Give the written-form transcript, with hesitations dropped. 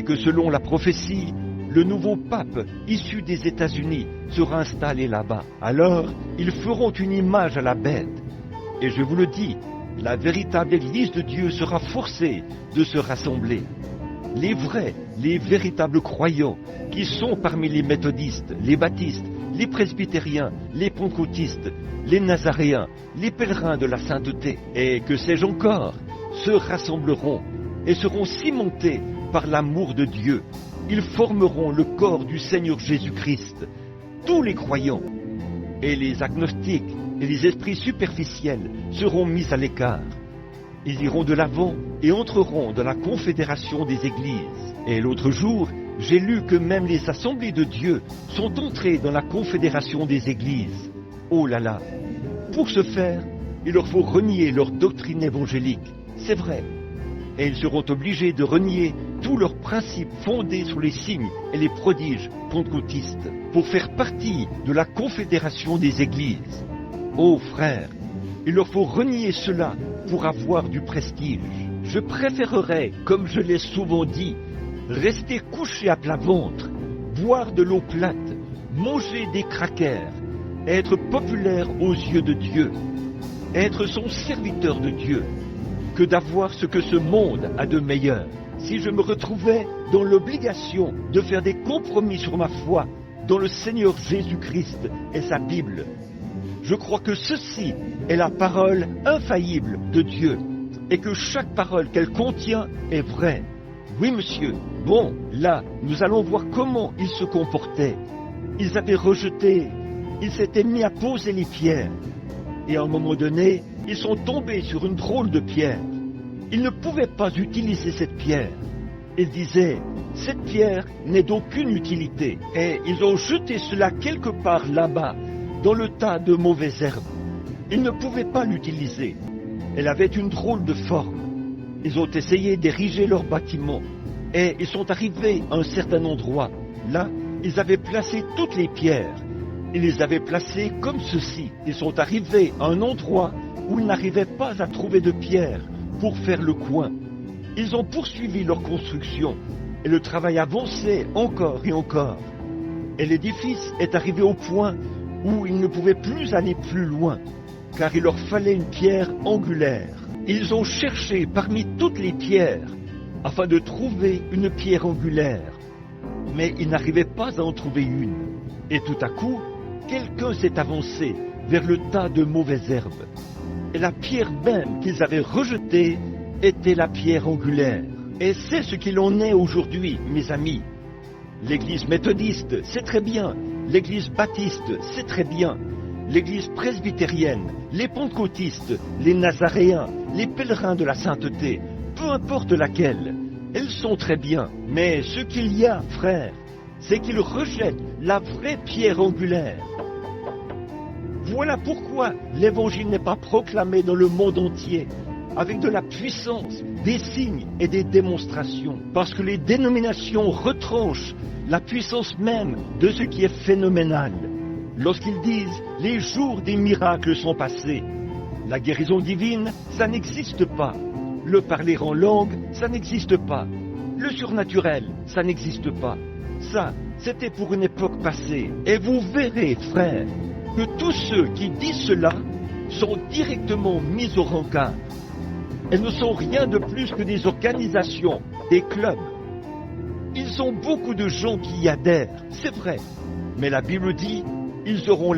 que selon la prophétie, le nouveau pape issu des États-Unis sera installé là-bas. Alors, ils feront une image à la bête. Et je vous le dis, la véritable Église de Dieu sera forcée de se rassembler. Les vrais, les véritables croyants qui sont parmi les méthodistes, les baptistes, les presbytériens, les pentecôtistes, les nazaréens, les pèlerins de la sainteté, et que sais-je encore, se rassembleront et seront cimentés par l'amour de Dieu. Ils formeront le corps du Seigneur Jésus-Christ, tous les croyants, et les agnostiques et les esprits superficiels seront mis à l'écart. Ils iront de l'avant et entreront dans la confédération des églises. Et l'autre jour, j'ai lu que même les assemblées de Dieu sont entrées dans la confédération des églises. Oh là là! Pour ce faire, il leur faut renier leur doctrine évangélique, c'est vrai. Et ils seront obligés de renier tous leurs principes fondés sur les signes et les prodiges pentecôtistes pour faire partie de la confédération des églises. Oh frères, il leur faut renier cela pour avoir du prestige. Je préférerais, comme je l'ai souvent dit, rester couché à plat ventre, boire de l'eau plate, manger des crackers, être populaire aux yeux de Dieu, être son serviteur de Dieu, que d'avoir ce que ce monde a de meilleur. Si je me retrouvais dans l'obligation de faire des compromis sur ma foi dans le Seigneur Jésus-Christ et sa Bible, je crois que ceci est la parole infaillible de Dieu et que chaque parole qu'elle contient est vraie. Oui, monsieur. Bon, là, nous allons voir comment ils se comportaient. Ils avaient rejeté, ils s'étaient mis à poser les pierres. Et à un moment donné, ils sont tombés sur une drôle de pierre. Ils ne pouvaient pas utiliser cette pierre. Ils disaient, cette pierre n'est d'aucune utilité. Et ils ont jeté cela quelque part là-bas, dans le tas de mauvaises herbes. Ils ne pouvaient pas l'utiliser. Elle avait une drôle de forme. Ils ont essayé d'ériger leur bâtiment. Et ils sont arrivés à un certain endroit. Là, ils avaient placé toutes les pierres. Ils les avaient placées comme ceci. Ils sont arrivés à un endroit où ils n'arrivaient pas à trouver de pierres pour faire le coin. Ils ont poursuivi leur construction. Et le travail avançait encore et encore. Et l'édifice est arrivé au point où ils ne pouvaient plus aller plus loin, car il leur fallait une pierre angulaire. Ils ont cherché parmi toutes les pierres, afin de trouver une pierre angulaire, mais ils n'arrivaient pas à en trouver une. Et tout à coup, quelqu'un s'est avancé vers le tas de mauvaises herbes, et la pierre même qu'ils avaient rejetée était la pierre angulaire. Et c'est ce qu'il en est aujourd'hui, mes amis. L'Église méthodiste, c'est très bien. L'Église baptiste, c'est très bien. L'Église presbytérienne, les pentecôtistes, les nazaréens, les pèlerins de la sainteté, peu importe laquelle, elles sont très bien. Mais ce qu'il y a, frères, c'est qu'ils rejettent la vraie pierre angulaire. Voilà pourquoi l'Évangile n'est pas proclamé dans le monde entier, avec de la puissance, des signes et des démonstrations, parce que les dénominations retranchent la puissance même de ce qui est phénoménal. Lorsqu'ils disent « les jours des miracles sont passés », la guérison divine, ça n'existe pas. Le parler en langue, ça n'existe pas. Le surnaturel, ça n'existe pas. Ça, c'était pour une époque passée. Et vous verrez, frères, que tous ceux qui disent cela sont directement mis au rencard. Elles ne sont rien de plus que des organisations, des clubs. Ils ont beaucoup de gens qui y adhèrent, c'est vrai. Mais la Bible dit, ils auront